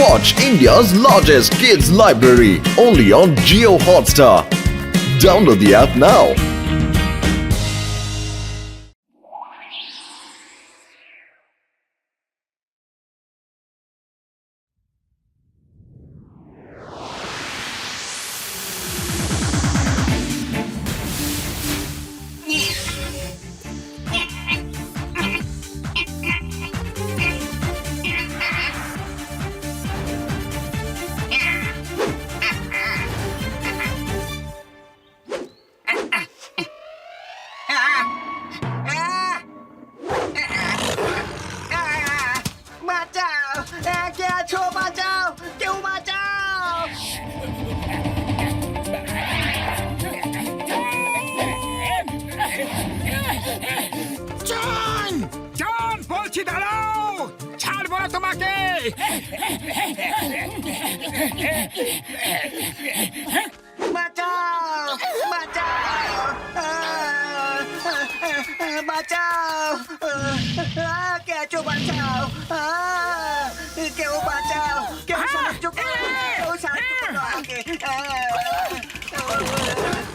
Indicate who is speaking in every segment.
Speaker 1: Watch India's largest kids library only on Jio Hotstar. Download the app now.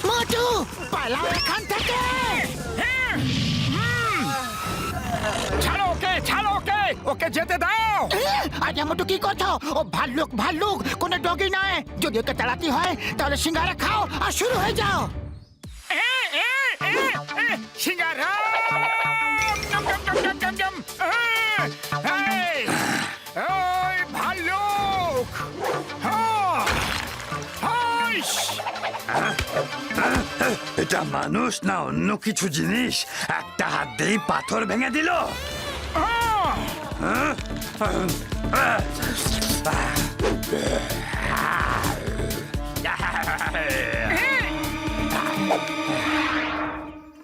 Speaker 2: মোটু পালাও এখান থেকে।
Speaker 3: ছাড়ো ওকে ওকে যেতে দাও।
Speaker 2: আরে মোটু কি করছো? ও ভাল্লুক কোনো ডগি নয়। যদি ওকে তাড়াতে হয় তাহলে সিঙ্গারা খাও আর শুরু হয়ে যাও।
Speaker 3: সিঙ্গারা ভাল্লুক
Speaker 4: এটা মানুষ না অন্য কিছু জিনিস? একটা হাত দিয়ে পাথর ভেঙে দিল।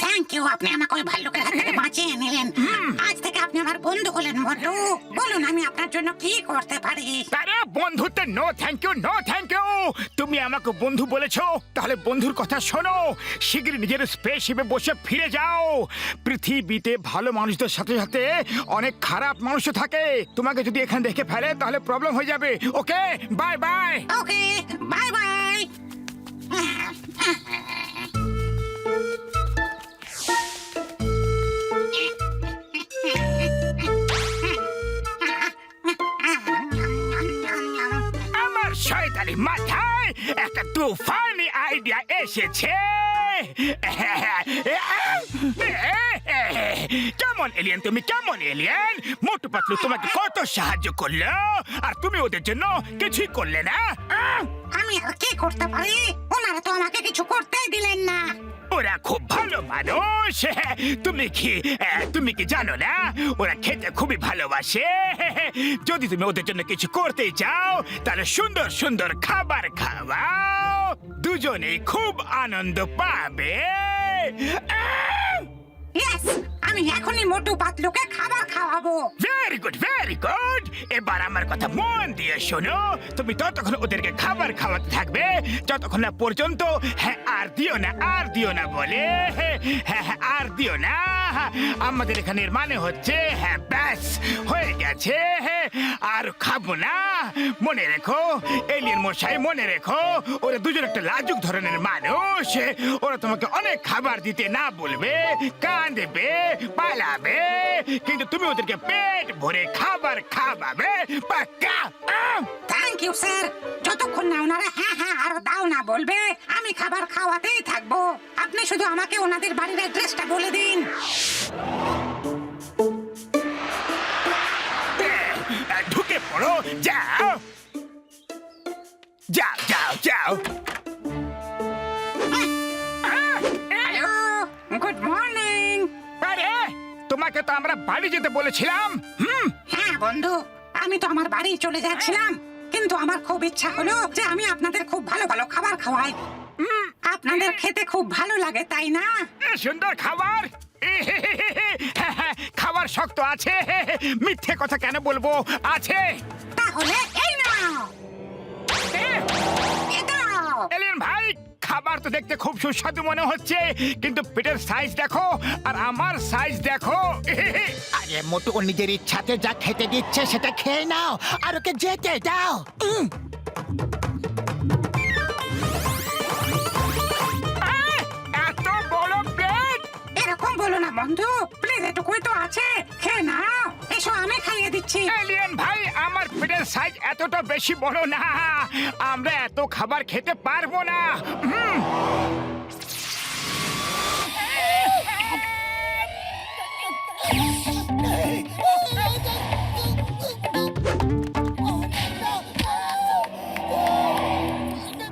Speaker 5: থ্যাংক ইউ, আপনি আমাকে ওই ভাল্লুকের হাত থেকে বাঁচিয়ে নিলেন। আজ থেকে আপনি আমার বন্ধু হলেন। মোটু বলুন আমি আপনার জন্য কি করতে পারি?
Speaker 3: আরে বন্ধুতে নো থ্যাংক ইউ। তুমি আমাকে বন্ধু বলেছো, তাহলে বন্ধুর কথা শোনো। শীঘ্রই নিজের স্পেসশিপে বসে ফিরে যাও। পৃথিবীতে ভালো মানুষদের সাথে সাথে অনেক খারাপ মানুষও থাকে। তোমাকে যদি এখানে দেখে ফেলে তাহলে প্রবলেম হয়ে যাবে। Okay bye bye.
Speaker 5: Okay bye bye.
Speaker 3: আমার শয়তানি মাথায় একটা তুফানি আইডিয়া এসেছে। কেমন এলিয়েন তুমি, কেমন এলিয়েন? মোটু পাতলু তোমাকে কত সাহায্য করলো আর তুমি ওদের জন্য কিছুই করলে না।
Speaker 5: আমি আর কি করতে পারি? ওনারা তো আমাকে কিছু করতেই দিলেন না।
Speaker 3: ওরা খুব ভালো মানুষ। তুমি কি জানো না ওরা খেতে খুবই ভালোবাসে? যদি তুমি ওদের জন্য কিছু করতে চাও তাহলে সুন্দর সুন্দর খাবার খাওয়াও, দুজনেই খুব আনন্দ পাবে।
Speaker 5: ইয়েস, আমি এখনই মোটু পাতলুকে খাবার খাওয়াবো।
Speaker 3: Very good. এবার আমার কথা মন দিয়ে শোনো। তুমি ততক্ষণ ওদেরকে খাবার খাওয়াতে থাকবে যতক্ষণ না পর্যন্ত হ্যাঁ আর দিও না বলে। হ্যাঁ আর দিও না। আমাদের এখানের মানে হচ্ছে হ্যাঁ ব্যাস হয়ে গেছে, আর খাবো না। মনে রেখো এলিয়েন মশাই, মনে রেখো ওরা দুজন একটা লাজুক ধরনের মানুষ। ওরা তোমাকে অনেক খাবার দিতে না বলবে, কাঁদবে, পালাবে, কিন্তু তুমি ওদেরকে পেট ভরে খাবার খাওয়াবে। পাক্কা?
Speaker 5: Thank you sir. যতক্ষণ না ওনারা হ্যাঁ আর দাও না বলবে আমি খাবার খাওয়াতেই থাকবো। আপনি শুধু আমাকে ওনাদের বাড়ির অ্যাড্রেসটা বলে দিন।
Speaker 3: ঢুকে পড়ো, যাও।
Speaker 5: Hello, good morning.
Speaker 3: আরে তোমাকে তো আমরা বাড়ি যেতে বলেছিলাম।
Speaker 5: হ্যাঁ বন্ধু, আমি তো আমার বাড়ি চলে যাচ্ছিলাম, কিন্তু আমার খুব ইচ্ছা হলো যে আমি আপনাদের খুব ভালো ভালো খাবার খাওয়াই। আপনাদের খেতে খুব ভালো লাগে তাই না?
Speaker 3: সুন্দর খাবার। খাবার শক্ত আছে, মিথ্যে কথা কেন বলবো, আছে।
Speaker 5: তাহলে এই নাও।
Speaker 3: এলিয়েন ভাই খাবার খাবার তো দেখতে খুব সুস্বাদু মনে হচ্ছে, কিন্তু পেটের সাইজ দেখো আর আমার সাইজ দেখো।
Speaker 2: আরে মোটু ও নিজের ইচ্ছাতে যা খেতে দিচ্ছে সেটা খেয়ে নাও, আর ওকে যেতে দাও।
Speaker 3: এত বড় প্লেট!
Speaker 5: এরকম বলো না বন্ধু, প্লিজ এটুকুই তো আছে, খেয়ে নাও। এসো আমি খাইয়ে দিচ্ছি।
Speaker 3: এলিয়েন ভাই, আমার পেটের সাইজ এতটা বেশি বড় না, আমরা এত খাবার খেতে পারবো না।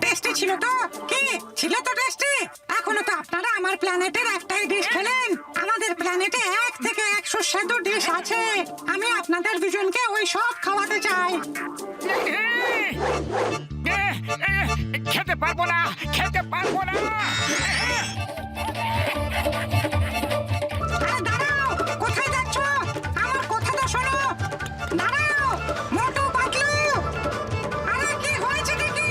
Speaker 5: টেস্টি ছিল তো? কি ছিল তো টেস্টি? এখনো তো আপনারা আমার প্ল্যানেটের একটাই ডিশ খেলেন। আমাদের প্ল্যানেটে 1 থেকে 1 সুস্বাদু ডিশ আছে। আমি আপনাদের দুজনকে ওই সব খাওয়াতে চাই।
Speaker 3: খেতে পারবো না, খেতে পারবো না।
Speaker 5: আরে দাঁড়াও, কোথায় যাচ্ছ? আমার কথা তো শোনো। দাঁড়াও, মোটু পাতলু। আরে কি হয়েছে নাকি?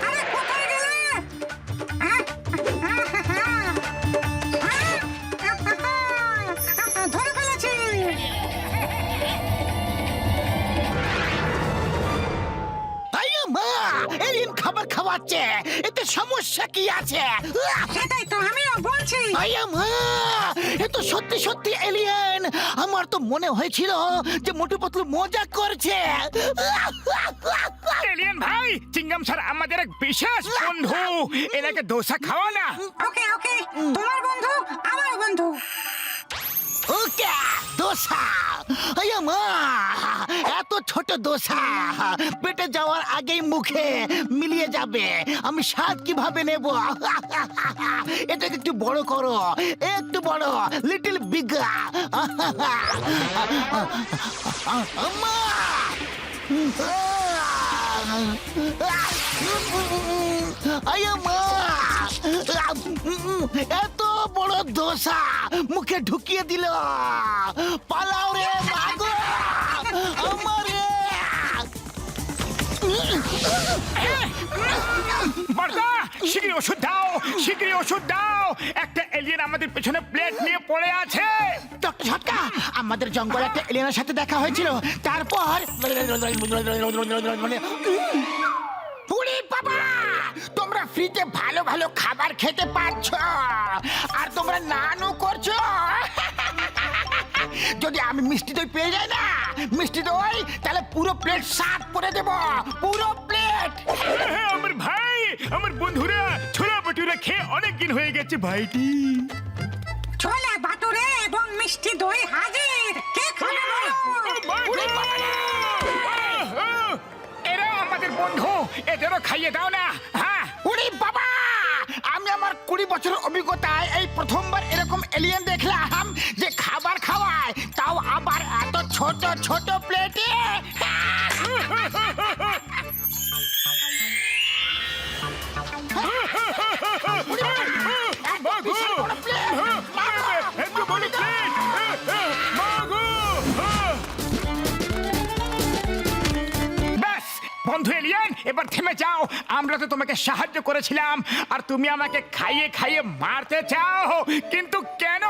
Speaker 5: আরে কোথায় গেলে? ধরে ফেলেছি।
Speaker 2: আইয়া মা, এলিয়েন খাবার খাওয়াচ্ছে, এতে সমস্যা কি আছে?
Speaker 5: সেটাই তো আমিও বলছি।
Speaker 2: আইয়া মা, এ তো সত্যি সত্যি এলিয়েন। আমার তো মনে হয়েছিল যে মোটু পাতলু মজা করছে।
Speaker 3: এলিয়েন ভাই, চিংগাম স্যার আমাদের এক বিশেষ বন্ধু, এনাকে দোসা খাওয়া না।
Speaker 5: ওকে ওকে, তোমার বন্ধু আমার বন্ধু।
Speaker 2: ওকে, দোসা। আইয়া মা, এত ছোট দোসা পেটে যাওয়ার আগেই মুখে মিলিয়ে যাবে, আমি স্বাদ কিভাবে নেব? এটাকে একটু বড় করো, একটু বড়, লিটল বিগা। মা, আইয়া মা, এত বড় দোসা মুখে ঢুকিয়ে দিল। পালাও রে মাগো, আমারে।
Speaker 3: বর্দা, শীঘ্রই ওষুধ দাও, শীঘ্রই ওষুধ দাও। একটা এলিয়েন আমাদের পেছনে প্লেট নিয়ে পড়ে আছে।
Speaker 2: ডক্টর ঝটকা, আমাদের জঙ্গলে একটা এলিয়েনের সাথে দেখা হয়েছিল, তারপর পুরি বাবা, তোমরা ফ্রিতে ভালো ভালো খাবার খেতে পাচ্ছ আর তোমরা নানও করছো। যদি আমি মিষ্টি দই পেয়ে যাই না, মিষ্টি দই, তাহলে পুরো প্লেট সাফ করে দেব, পুরো প্লেট।
Speaker 3: আমার ভাই, আমার বন্ধুরা ছোলা ভটুরা খেয়ে অনেক দিন হয়ে গেছে ভাইটি।
Speaker 5: ছোলে বাটুরে এবং মিষ্টি দই হাজির। কে খাবে বলো?
Speaker 3: এরা আমাদের বন্ধু, এদেরও খাইয়ে দাও না। হ্যাঁ,
Speaker 2: উরি বাবা, আমি আমার 20 বছরের অভিজ্ঞতায় এই প্রথমবার এরকম এলিয়েন দেখলাম যে খাবার খাওয়ায়, তাও আবার এত ছোট ছোট প্লেটে।
Speaker 3: ব্যাস বন্ধু এলিয়েন, এবার থেমে যাও। আমরা তো তোমাকে সাহায্য করেছিলাম আর তুমি আমাকে খাইয়ে খাইয়ে মারতে চাও, কিন্তু কেন?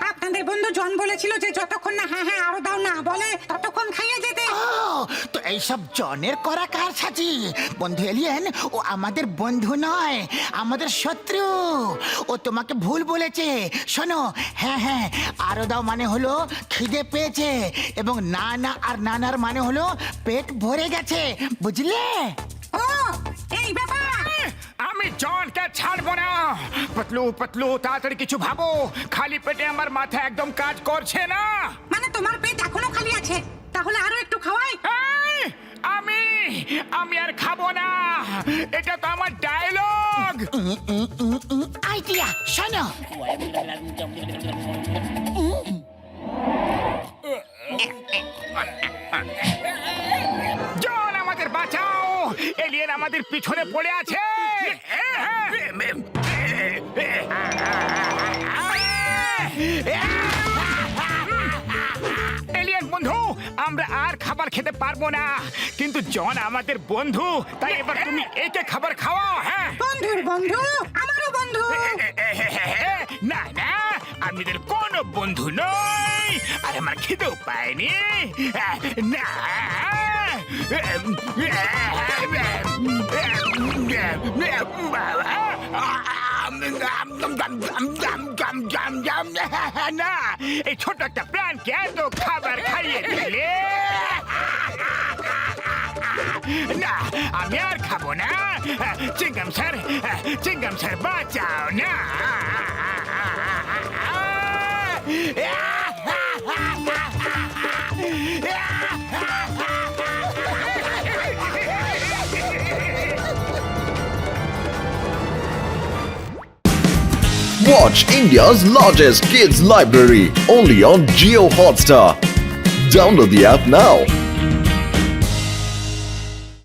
Speaker 5: আপনাদের বন্ধু জন বলেছিল যে যতক্ষণ না হ্যাঁ হ্যাঁ আরো দাও না বলে ততক্ষণ খাইয়ে যেতে।
Speaker 2: ও, তো এইসব জনের করা কার সাজি? বন্ধু এলিয়েন, ও আমাদের বন্ধু নয়, আমাদের শত্রু। ও তোমাকে ভুল বলেছে। শোনো, হ্যাঁ হ্যাঁ আরো দাও মানে হলো খিদে পেয়েছে, এবং না না আর নানার মানে হলো পেট ভরে গেছে, বুঝলে?
Speaker 5: ও এই ব্যাপার।
Speaker 3: আমি জনকে ছাড়বো না। পতলু পতলু, তাড়াতাড়ি কিছু ভাবো, খালি পেটে আমার মাথা একদম কাজ করছে না।
Speaker 5: মানে তোমার পেট এখনো খালি আছে? তাহলে আরো একটু খাওয়াই।
Speaker 3: এই, আমি আর খাবো না, এটা তো আমার ডায়লগ।
Speaker 2: আইডিয়া, শোনো।
Speaker 3: জন, আমাদের বাঁচাও, এলিয়েন আমাদের পিছনে পড়ে আছে। এলিয়েন বন্ধু, আমরা আর খাবার খেতে পারবো না, কিন্তু জন আমাদের বন্ধু, তাই এবার তুমি একে খাবার খাওয়াও। হ্যাঁ
Speaker 5: বন্ধুর বন্ধু আমারও বন্ধু।
Speaker 3: না না, আমি এদের কোনো বন্ধু নই, আর আমার খিদেও পায়নি। না না, এই ছোট একটা প্রাণকে এত খাবার খাইয়ে দিলে না, আমি আর খাবো না। চিঙ্গাম স্যার বাঁচাও না।
Speaker 1: Watch India's largest kids library only on Geo Hotstar. Download the app now.